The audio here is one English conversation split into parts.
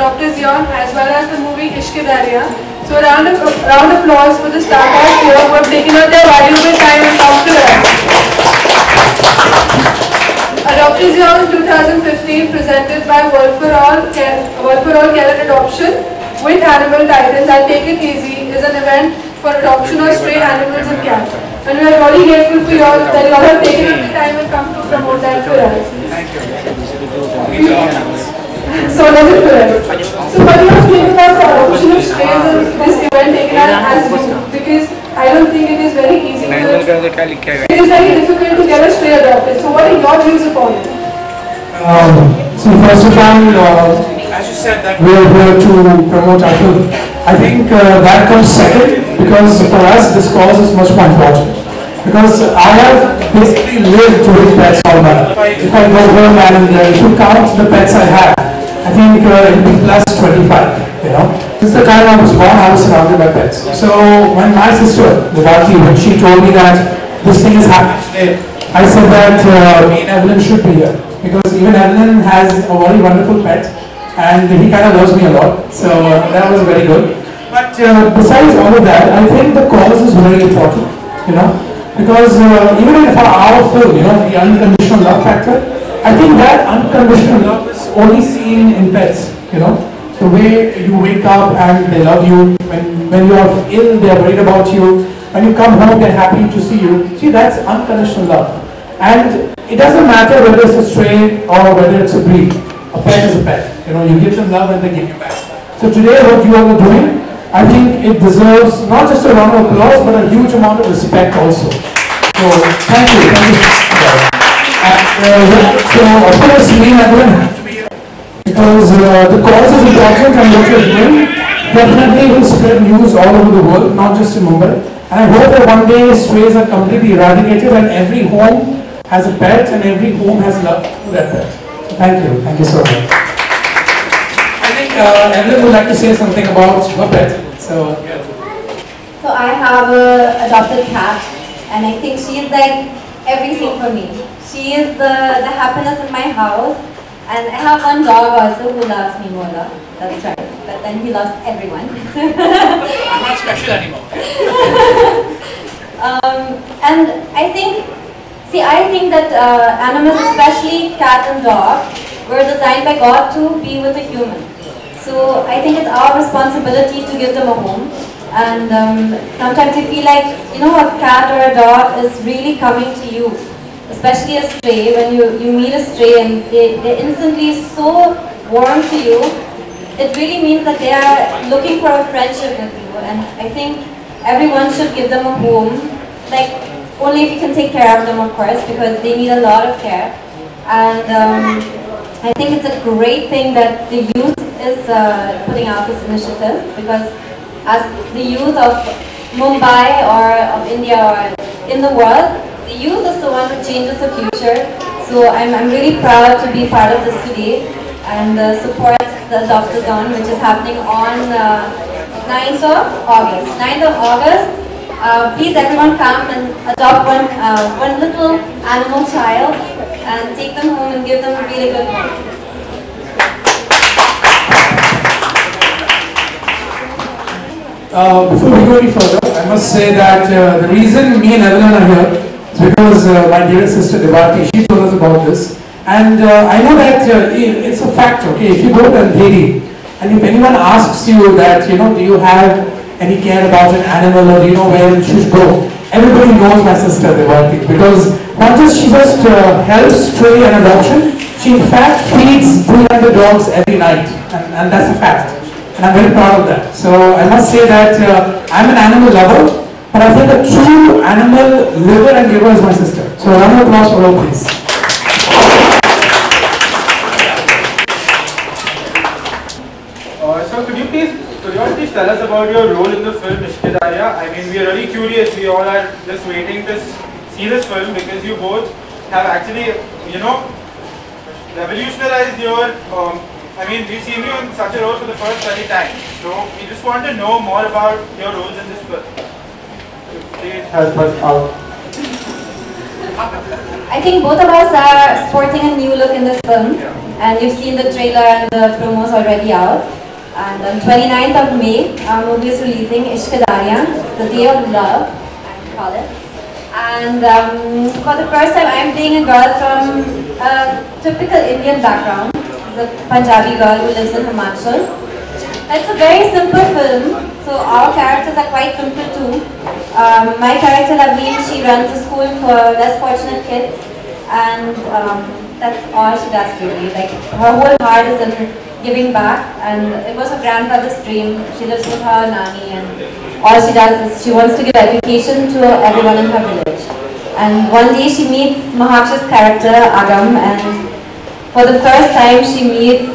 H0TEvelyn as well as the movie Ishqedarriyaan. So a round of applause for the star cast here who have taken out their valuable time and come to us. H0TEvelyn 2015 presented by World for All Care and Adoption with Animal Titans and Take It Easy is an event for adoption of stray animals and cats. And we are really grateful for you all that you all have taken up the time and come to promote that for us. Thank you. So does it for us. So what do you think about the adoption of strays in this event taken as you? Because I don't think it is very easy to, it is very difficult to get a stray adopted. So what are your views upon it? So first of all, As you said that we are here to promote our film. I think that comes second because for us this cause is much more important. Because I have basically lived with pets all my life. If I go home and if you count the pets I have, I think it will be plus 25, you know. Since the time I was born, I was surrounded by pets. So when my sister, when she told me that this thing is happening today, I said that me and Evelyn should be here. Because even Evelyn has a very wonderful pet and he kind of loves me a lot. So that was very good. But besides all of that, I think the cause is very important, you know. Because even in our film, you know, the unconditional love factor, I think that unconditional love is only seen in pets, you know. The way you wake up and they love you, when you are ill, they are worried about you. When you come home, they're happy to see you. See, that's unconditional love. And it doesn't matter whether it's a stray or whether it's a breed. A pet is a pet. You know, you give them love and they give you back. So today, what you all are doing, I think it deserves not just a round of applause, but a huge amount of respect also. So, thank you. Thank you. And, so, of course, me and Evelyn have to be here. Because the cause is important and what you're doing definitely will spread news all over the world, not just in Mumbai. And I hope that one day strays are completely eradicated and every home has a pet and every home has love to that pet. So thank you. Thank you so much. I think Evelyn would like to say something about her pet. So I have a adopted cat and I think she is like everything for me. She is the happiness in my house. And I have one dog also who loves me more. That's right. But then he loves everyone. I'm not special anymore. And I think that animals, especially cat and dog, were designed by God to be with a human. So I think it's our responsibility to give them a home. And sometimes you feel like, you know, a cat or a dog is really coming to you. Especially a stray, when you meet a stray and they're instantly so warm to you, it really means that they are looking for a friendship with you. And I think everyone should give them a home, like only if you can take care of them, of course, because they need a lot of care. And I think it's a great thing that the youth is putting out this initiative, because as the youth of Mumbai or of India or in the world, the youth is the one who changes the future. So I'm really proud to be part of this today and support the Adopt-A-Thon, which is happening on 9th of August. 9th of August, please everyone come and adopt one little animal child and take them home and give them a really good home. Before we go any further, I must say that the reason me and Evelyn are here because my dear sister Devati, she told us about this, and I know that it's a fact. Okay, if you go to Delhi and if anyone asks you that, you know, do you have any care about an animal or do you know where you should go, everybody knows my sister Devati, because not just she just helps stray and adoption, she in fact feeds 300 dogs every night, and that's a fact, and I'm very proud of that. So I must say that I'm an animal lover. But I think a true animal liver and giver is my sister. So a round of applause for her, please. So could you please tell us about your role in the film Ishqedarriyaan? I mean, we are really curious. We all are just waiting to see this film because you both have actually, you know, revolutionized your. I mean, we've seen you in such a role for the first 30 times. So we just want to know more about your roles in this film. I think both of us are sporting a new look in this film. and you've seen the trailer and the promos already out. And on 29th of May, our movie is releasing Ishqedarriyaan, the Day of Love, I call it. And for the first time, I'm playing a girl from a typical Indian background. She's a Punjabi girl who lives in Himachal. It's a very simple film, so our characters are quite simple too. My character Laveen, she runs a school for less fortunate kids, and that's all she does really. Like, her whole heart is in giving back, and it was her grandfather's dream. She lives with her nanny, and all she does is she wants to give education to everyone in her village. And one day she meets Mahaksha's character Agam, and for the first time she meets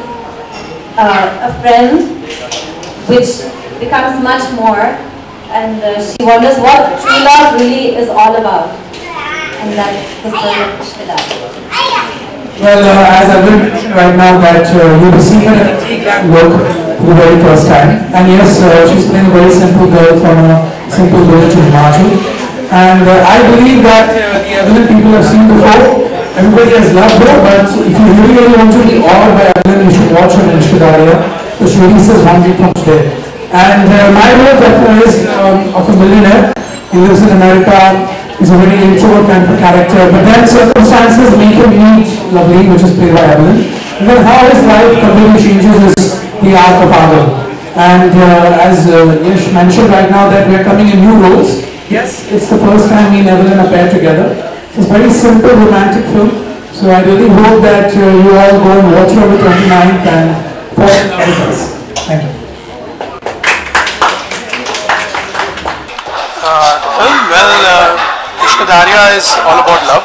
a friend, which becomes much more, and she wonders what true love really is all about. And that's the story of Ishqedarriyaan. Well, as I will mention right now that you'll be seeing her at work for the very first time. And yes, she's playing a very simple girl from a simple village in Himachal. And I believe that the Evelyn people have seen before. Everybody has loved her, but if you really want to be awed by Evelyn, you should watch her in Ishqedarriyaan, which releases 1 week from today. And my role is of a millionaire. He lives in America. He's a very introvert kind of character, but then circumstances make him meet Lovely, which is played by Evelyn. And then how his life completely changes is the arc of Agam. And as Yash mentioned right now that we are coming in new roles. Yes, it's the first time me and Evelyn are paired together. It's a very simple romantic film. So I really hope that you all go and watch it on the 29th and fall in love with us. Thank you. The film, well, Ishqedarriyaan is all about love.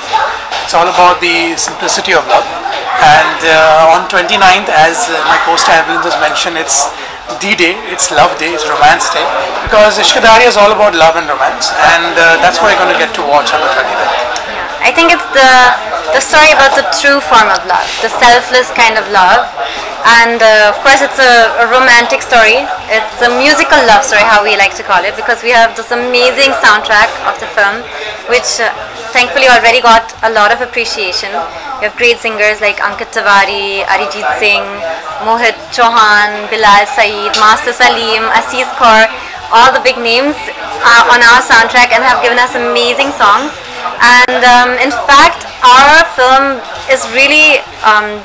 It's all about the simplicity of love. And on 29th, as my co-star Evelyn just mentioned, it's the day, it's love day, it's romance day. Because Ishqedarriyaan is all about love and romance. And that's what you're going to get to watch on the 29th. I think it's the story about the true form of love, the selfless kind of love. And of course it's a romantic story. It's a musical love story, how we like to call it, because we have this amazing soundtrack of the film, which thankfully already got a lot of appreciation. We have great singers like Ankit Tiwari, Arijit Singh, Mohit Chauhan, Bilal Saeed, Master Salim, Aziz Kaur, all the big names on our soundtrack and have given us amazing songs. And in fact, our film is really,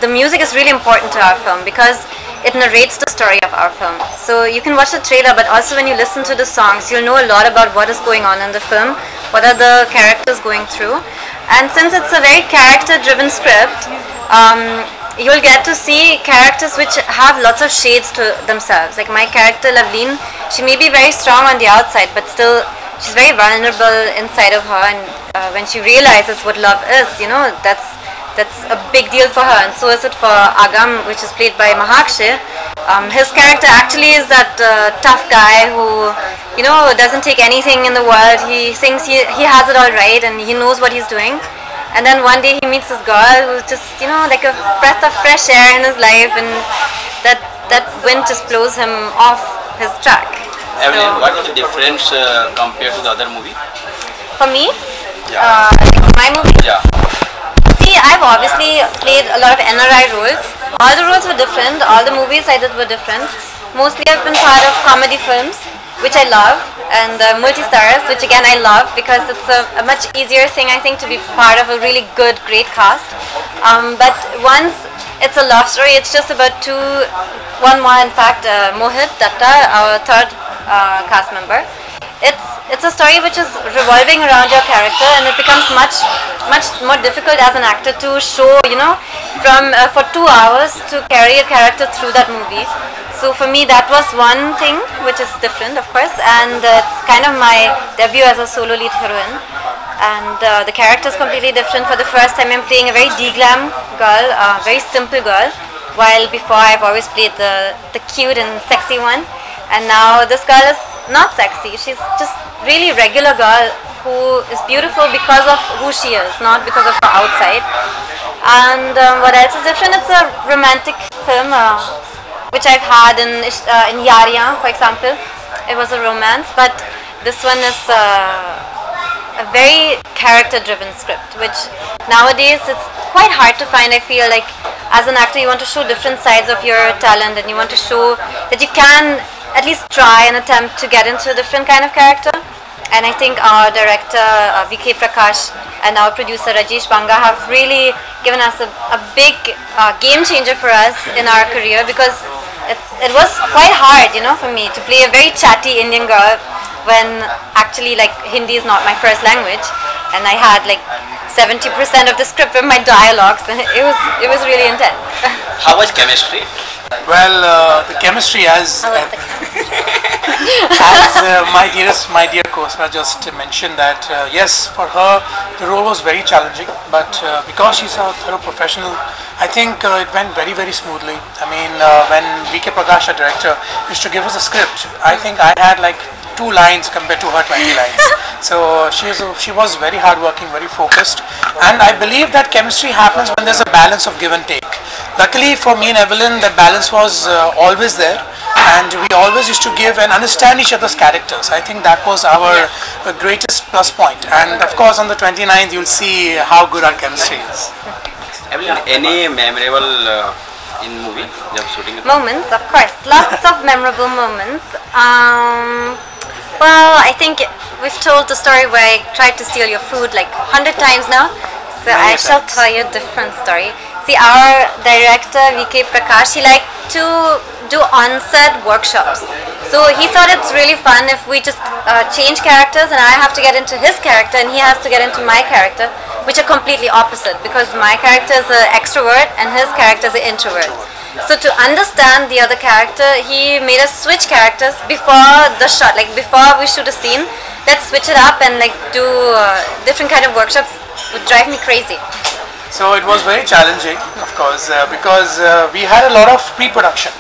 the music is really important to our film because it narrates the story of our film. So you can watch the trailer, but also when you listen to the songs, you'll know a lot about what is going on in the film, what are the characters going through. And since it's a very character-driven script, you'll get to see characters which have lots of shades to themselves. Like my character Laveen, she may be very strong on the outside, but still she's very vulnerable inside of her, and when she realizes what love is, you know, that's a big deal for her. And so is it for Agam, which is played by Mahaksha. His character actually is that tough guy who, you know, doesn't take anything in the world. He thinks he has it all right and he knows what he's doing. And then one day he meets this girl who's just, you know, like a breath of fresh air in his life, and that wind just blows him off his track. Evelyn, what is the difference compared to the other movie? For me? Yeah. My movie? Yeah. See, I've obviously played a lot of NRI roles. All the roles were different, all the movies I did were different. Mostly I've been part of comedy films, which I love, and multi-stars, which again I love because it's a much easier thing, I think, to be part of a really good, great cast. But once it's a love story, it's just about one more, in fact, Mohit Datta, our third cast member. It's a story which is revolving around your character, and it becomes much more difficult as an actor to show, you know, for 2 hours to carry a character through that movie. So for me, that was one thing which is different, of course, and it's kind of my debut as a solo lead heroine. And the character is completely different. For the first time, I'm playing a very de-glam girl, a very simple girl, while before I've always played the cute and sexy one. And now this girl is not sexy. She's just really regular girl who is beautiful because of who she is, not because of her outside. And what else is different? It's a romantic film, which I've had in Yariyan, for example. It was a romance, but this one is a very character-driven script, which nowadays it's quite hard to find. I feel like as an actor you want to show different sides of your talent, and you want to show that you can at least try and attempt to get into a different kind of character. And I think our director VK Prakash and our producer Rajesh Banga have really given us a big game changer for us in our career, because it was quite hard, you know, for me to play a very chatty Indian girl when actually like Hindi is not my first language, and I had like 70% of the script with my dialogues, and it was really intense. How was chemistry? Well, the chemistry as my dear co-star just mentioned that yes, for her the role was very challenging, but because she's a thorough professional, I think it went very smoothly. I mean, when VK Prakash, our director, used to give us a script, I think I had like 2 lines compared to her 20 lines. So she was very hardworking, very focused, and I believe that chemistry happens when there's a balance of give and take. Luckily for me and Evelyn, that balance was always there, and we always used to give and understand each other's characters. I think that was our greatest plus point, and of course on the 29th you'll see how good our chemistry is. Evelyn, any memorable in movie shooting? Moments, of course, lots of memorable moments. Well, I think we've told the story where I tried to steal your food like 100 times now, so I shall tell you a different story. See, our director VK Prakash, he liked to do on-set workshops. So he thought it's really fun if we just change characters, and I have to get into his character and he has to get into my character, which are completely opposite, because my character is an extrovert and his character is an introvert. So to understand the other character, he made us switch characters before the shot, like before we shoot a scene. Let's switch it up and like do different kind of workshops. Would drive me crazy. So it was very challenging, of course, because we had a lot of pre-production,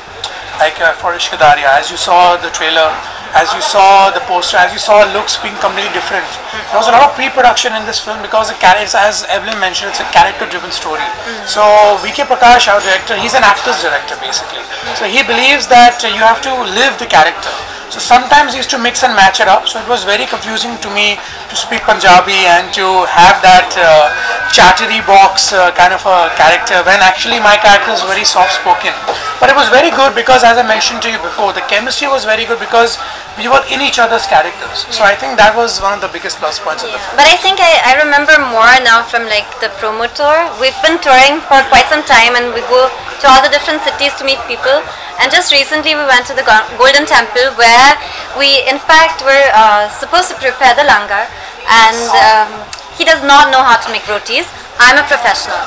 like for Ishqedarriyaan, as you saw the trailer, as you saw the poster, as you saw looks being completely different. There was a lot of pre-production in this film because the character, as Evelyn mentioned, it's a character-driven story. So VK Prakash, our director, he's an actor's director basically. So he believes that you have to live the character. So sometimes he used to mix and match it up. So it was very confusing to me to speak Punjabi and to have that chattery box kind of a character when actually my character is very soft-spoken. But it was very good because, as I mentioned to you before, the chemistry was very good because we were in each other's characters. So I think that was one of the biggest plus points of the film. But I think I remember more now from like the promo tour. We've been touring for quite some time and we go to all the different cities to meet people. And just recently we went to the Golden Temple where we in fact were supposed to prepare the langar, and he does not know how to make rotis. I'm a professional.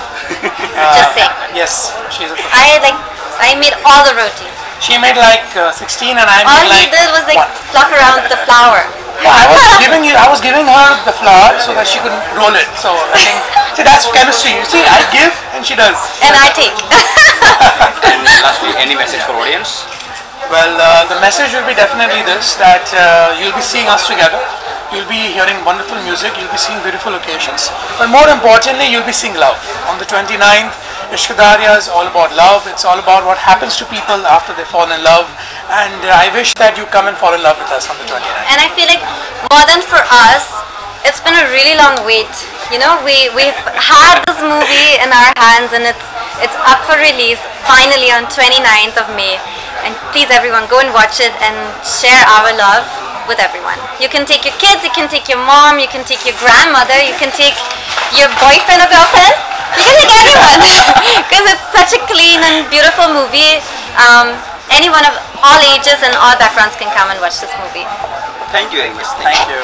Just saying. Yes, she's a professional. I made all the rotis. She made like 16 and I made all like he did was like 1. fluff around the flour. Yeah, I was giving her the flour so that she could roll it. So I think, see, that's chemistry. You see, I give and she does. And I take. And lastly, any message for audience? Well, the message will be definitely this, that you'll be seeing us together. You'll be hearing wonderful music, you'll be seeing beautiful locations, but more importantly, you'll be seeing love. On the 29th, Ishqedarriyaan is all about love. It's all about what happens to people after they fall in love, and I wish that you come and fall in love with us on the 29th. And I feel like more than for us, it's been a really long wait. You know, we've had this movie in our hands and it's up for release finally on 29th of May. And please everyone, go and watch it and share our love with everyone. You can take your kids, you can take your mom, you can take your grandmother, you can take your boyfriend or girlfriend, you can take anyone because it's such a clean and beautiful movie. Anyone of all ages and all backgrounds can come and watch this movie. Thank you very much. Thank you.